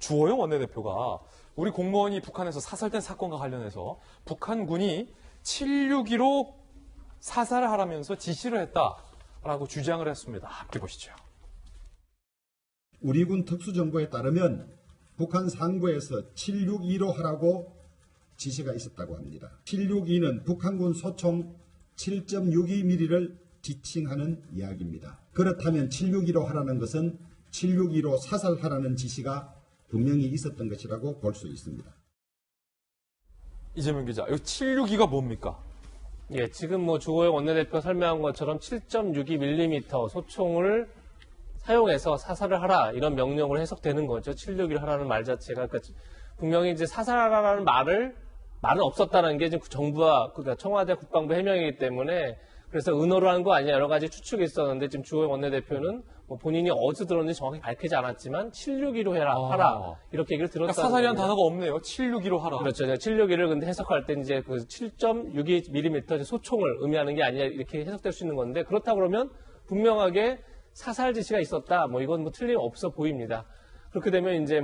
주호영 원내대표가 우리 공무원이 북한에서 사살된 사건과 관련해서 북한군이 761로 사살을 하라면서 지시를 했다라고 주장을 했습니다. 함께 보시죠. 우리 군 특수정보에 따르면 북한 상부에서 762로 하라고 지시가 있었다고 합니다. 762는 북한군 소총 7.62mm를 지칭하는 이야기입니다. 그렇다면 762로 하라는 것은 762로 사살하라는 지시가 분명히 있었던 것이라고 볼 수 있습니다. 이재명 기자, 이 762가 뭡니까? 예, 지금 주호영 원내대표 설명한 것처럼 7.62mm 소총을 사용해서 사살을 하라 이런 명령으로 해석되는 거죠. 761 하라는 말 자체가. 그러니까 분명히 이제 사살하라는 말은 없었다는 게 지금 정부와 그러니까 청와대 국방부 해명이기 때문에 그래서 은어로 한 거 아니냐 여러 가지 추측이 있었는데 지금 주호영 원내대표는 본인이 어디서 들었는지 정확히 밝히지 않았지만 761로 하라 이렇게 얘기를 들었다는 그러니까 사살이라는 단어가 없네요. 761로 하라. 그렇죠. 761을 근데 해석할 때 이제 그 7.62mm 소총을 의미하는 게 아니냐 이렇게 해석될 수 있는 건데 그렇다 그러면 분명하게 사살 지시가 있었다. 이건 틀림없어 보입니다. 그렇게 되면 이제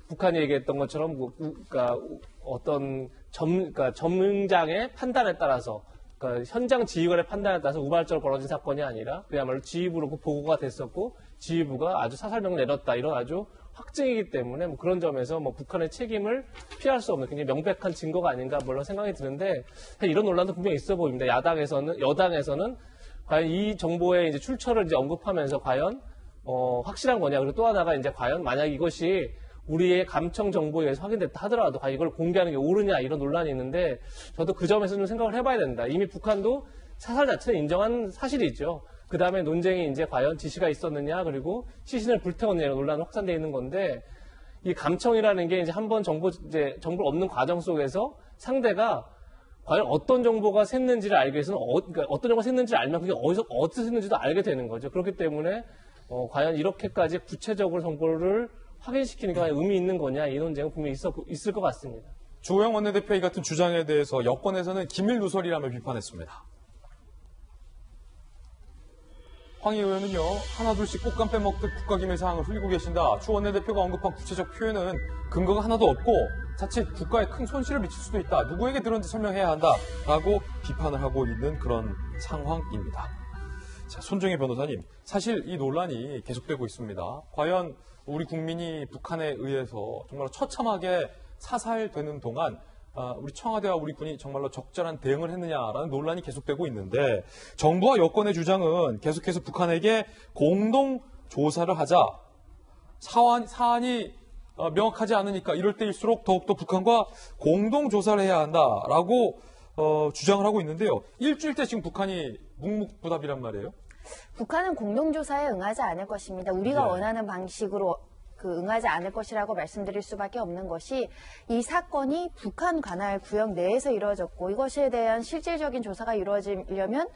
북한이 얘기했던 것처럼 그러니까 어떤 그러니까 점장의 판단에 따라서 그러니까 현장 지휘관의 판단에 따라서 우발적으로 벌어진 사건이 아니라 그야말로 지휘부로 보고가 됐었고 지휘부가 아주 사살명을 내렸다 이런 아주 확증이기 때문에 그런 점에서 북한의 책임을 피할 수 없는 굉장히 명백한 증거가 아닌가 물론 생각이 드는데 이런 논란도 분명히 있어 보입니다. 여당에서는 과연 이 정보의 이제 출처를 이제 언급하면서 과연 확실한 거냐 그리고 또 하나가 이제 과연 만약 이것이 우리의 감청 정보에 의해서 확인됐다 하더라도 과연 이걸 공개하는 게 옳으냐 이런 논란이 있는데 저도 그 점에서 좀 생각을 해봐야 된다. 이미 북한도 사살 자체는 인정한 사실이죠. 그 다음에 논쟁이 이제 과연 지시가 있었느냐 그리고 시신을 불태웠느냐 이런 논란이 확산되어 있는 건데 이 감청이라는 게 이제 한번 정보를 얻는 과정 속에서 상대가 과연 어떤 정보가 샜는지를 알기 위해서는 그러니까 어떤 정보가 샜는지를 알면 그게 어디서 샜는지도 알게 되는 거죠. 그렇기 때문에 과연 이렇게까지 구체적으로 정보를 확인시키는 게 의미 있는 거냐 이 논쟁은 분명히 있을 것 같습니다. 주호영 원내대표 이 같은 주장에 대해서 여권에서는 기밀 누설이라며 비판했습니다. 황 의원은요 하나둘씩 꽃감 빼먹듯 국가기밀 사항을 흘리고 계신다. 주 원내대표가 언급한 구체적 표현은 근거가 하나도 없고 자칫 국가에 큰 손실을 미칠 수도 있다. 누구에게 들었는지 설명해야 한다라고 비판을 하고 있는 그런 상황입니다. 자, 손정혜 변호사님, 사실 이 논란이 계속되고 있습니다. 과연 우리 국민이 북한에 의해서 정말 처참하게 사살되는 동안 우리 청와대와 우리 군이 정말로 적절한 대응을 했느냐라는 논란이 계속되고 있는데 정부와 여권의 주장은 계속해서 북한에게 공동 조사를 하자 사안이 명확하지 않으니까 이럴 때일수록 더욱더 북한과 공동 조사를 해야 한다라고 주장을 하고 있는데요. 일주일째 지금 북한이 묵묵부답이란 말이에요. 북한은 공동조사에 응하지 않을 것입니다. 우리가 네. 원하는 방식으로 응하지 않을 것이라고 말씀드릴 수밖에 없는 것이 이 사건이 북한 관할 구역 내에서 이루어졌고 이것에 대한 실질적인 조사가 이루어지려면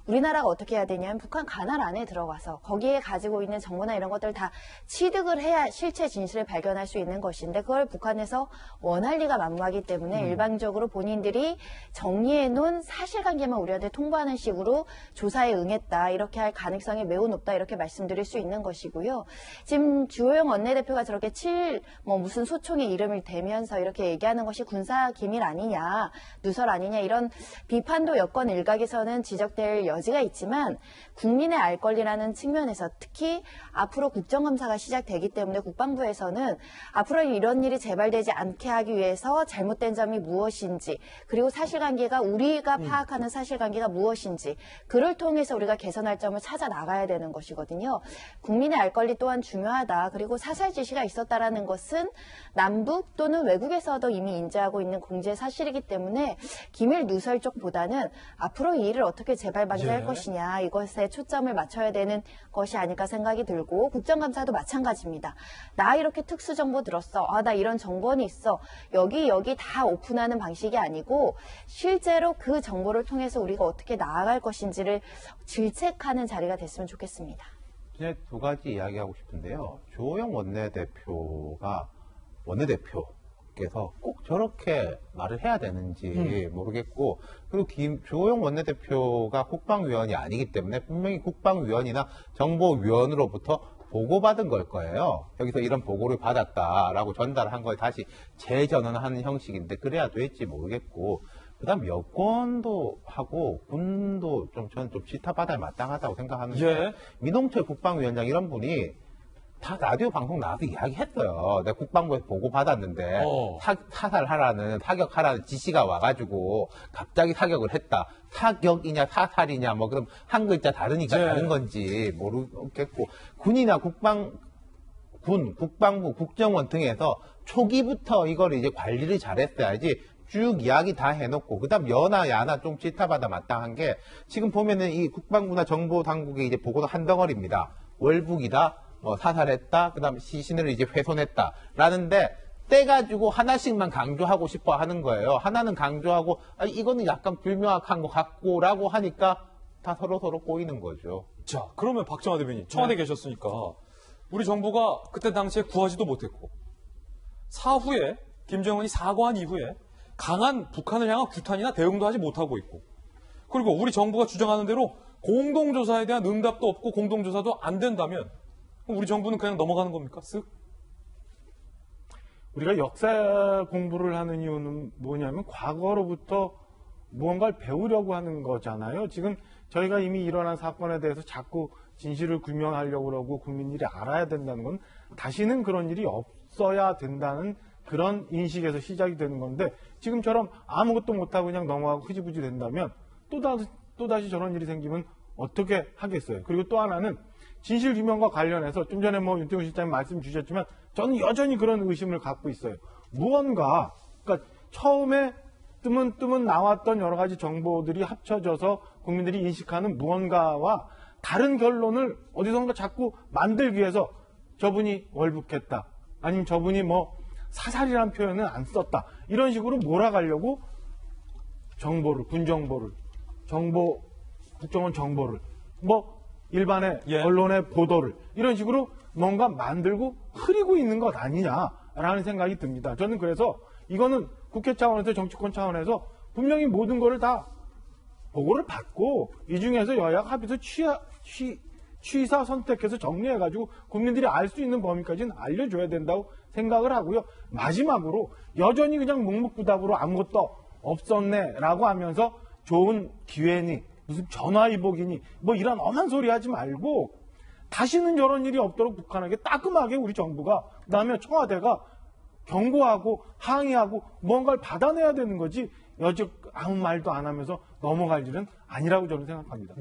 우리나라가 어떻게 해야 되냐면 북한 관할 안에 들어가서 거기에 가지고 있는 정보나 이런 것들 다 취득을 해야 실체 진실을 발견할 수 있는 것인데 그걸 북한에서 원할 리가 만무하기 때문에 일방적으로 본인들이 정리해 놓은 사실관계만 우리한테 통보하는 식으로 조사에 응했다. 이렇게 할 가능성이 매우 높다. 이렇게 말씀드릴 수 있는 것이고요. 지금 주호영 원내대표가 저렇게 무슨 소총의 이름을 대면서 이렇게 얘기하는 것이 군사 기밀 아니냐, 누설 아니냐 이런 비판도 여권 일각에서는 지적될 여지가 있지만 국민의 알 권리라는 측면에서 특히 앞으로 국정감사가 시작되기 때문에 국방부에서는 앞으로 이런 일이 재발되지 않게 하기 위해서 잘못된 점이 무엇인지 그리고 사실관계가 우리가 파악하는 사실관계가 무엇인지 그를 통해서 우리가 개선할 점을 찾아 나가야 되는 것이거든요. 국민의 알 권리 또한 중요하다. 그리고 사살 지시가 있었다라는 것은 남북 또는 외국에서도 이미 인지하고 있는 공제 사실이기 때문에 기밀 누설 쪽보다는 앞으로 이 일을 어떻게 재발방지할 것이냐 이것에 초점을 맞춰야 되는 것이 아닐까 생각이 들고 국정감사도 마찬가지입니다. 나 이렇게 특수정보 들었어. 나 이런 정보는 있어. 여기 다 오픈하는 방식이 아니고 실제로 그 정보를 통해서 우리가 어떻게 나아갈 것인지를 질책하는 자리가 됐으면 좋겠습니다. 이제 두 가지 이야기하고 싶은데요. 주호영 원내대표께서 꼭 저렇게 말을 해야 되는지 모르겠고 그리고 주호영 원내대표가 국방위원이 아니기 때문에 분명히 국방위원이나 정보위원으로부터 보고받은 걸 거예요. 여기서 이런 보고를 받았다라고 전달한 걸 다시 재전환하는 형식인데 그래야 될지 모르겠고 그다음 여권도 하고 군도 저는 좀 지타받아야 마땅하다고 생각하는데 예. 민홍철 국방위원장 이런 분이 다 라디오 방송 나와서 이야기했어요. 내가 국방부에서 보고 받았는데 사살하라는 타격하라는 지시가 와가지고 갑자기 타격을 했다. 타격이냐 사살이냐 뭐 그럼 한 글자 다르니까 예. 다른 건지 모르겠고 군이나 국방부, 국정원 등에서 초기부터 이걸 이제 관리를 잘했어야지 쭉 이야기 다 해놓고 그다음 여나 야나 좀 지타받아 마땅한 게 지금 보면은 이 국방부나 정보당국의 이제 보고도 한 덩어리입니다. 월북이다. 사살했다, 그 다음에 시신을 이제 훼손했다. 라는데, 떼가지고 하나씩만 강조하고 싶어 하는 거예요. 하나는 강조하고, 이거는 약간 불명확한 것 같고, 라고 하니까 다 서로 꼬이는 거죠. 자, 그러면 박정화 대변인, 청와대 계셨으니까, 우리 정부가 그때 당시에 구하지도 못했고, 사후에, 김정은이 사과한 이후에, 강한 북한을 향한 규탄이나 대응도 하지 못하고 있고, 그리고 우리 정부가 주장하는 대로 공동조사에 대한 응답도 없고 공동조사도 안 된다면, 우리 정부는 그냥 넘어가는 겁니까? 쓱? 우리가 역사 공부를 하는 이유는 뭐냐면 과거로부터 무언가를 배우려고 하는 거잖아요. 지금 저희가 이미 일어난 사건에 대해서 자꾸 진실을 규명하려고 그러고 국민들이 알아야 된다는 건 다시는 그런 일이 없어야 된다는 그런 인식에서 시작이 되는 건데 지금처럼 아무것도 못하고 그냥 넘어가고 흐지부지 된다면 또다시 저런 일이 생기면 어떻게 하겠어요. 그리고 또 하나는 진실규명과 관련해서 좀 전에 윤태호 실장님 말씀 주셨지만 저는 여전히 그런 의심을 갖고 있어요. 무언가 그러니까 처음에 뜨문 나왔던 여러 가지 정보들이 합쳐져서 국민들이 인식하는 무언가와 다른 결론을 어디선가 자꾸 만들기 위해서 저분이 월북했다. 아니면 저분이 사살이라는 표현은 안 썼다. 이런 식으로 몰아가려고 정보를, 군정보를, 국정원 정보를, 일반의 예. 언론의 보도를 이런 식으로 뭔가 만들고 흐리고 있는 것 아니냐라는 생각이 듭니다. 저는 그래서 이거는 국회 차원에서 정치권 차원에서 분명히 모든 거를 다 보고를 받고 이 중에서 여야가 합의해서 취사 선택해서 정리해가지고 국민들이 알 수 있는 범위까지는 알려줘야 된다고 생각을 하고요. 마지막으로 여전히 그냥 묵묵부답으로 아무것도 없었네라고 하면서 좋은 기회니 무슨 전화위복이니 이런 엄한 소리 하지 말고 다시는 저런 일이 없도록 북한에게 따끔하게 우리 정부가 그다음에 청와대가 경고하고 항의하고 뭔가를 받아내야 되는 거지 여직 아무 말도 안 하면서 넘어갈 일은 아니라고 저는 생각합니다.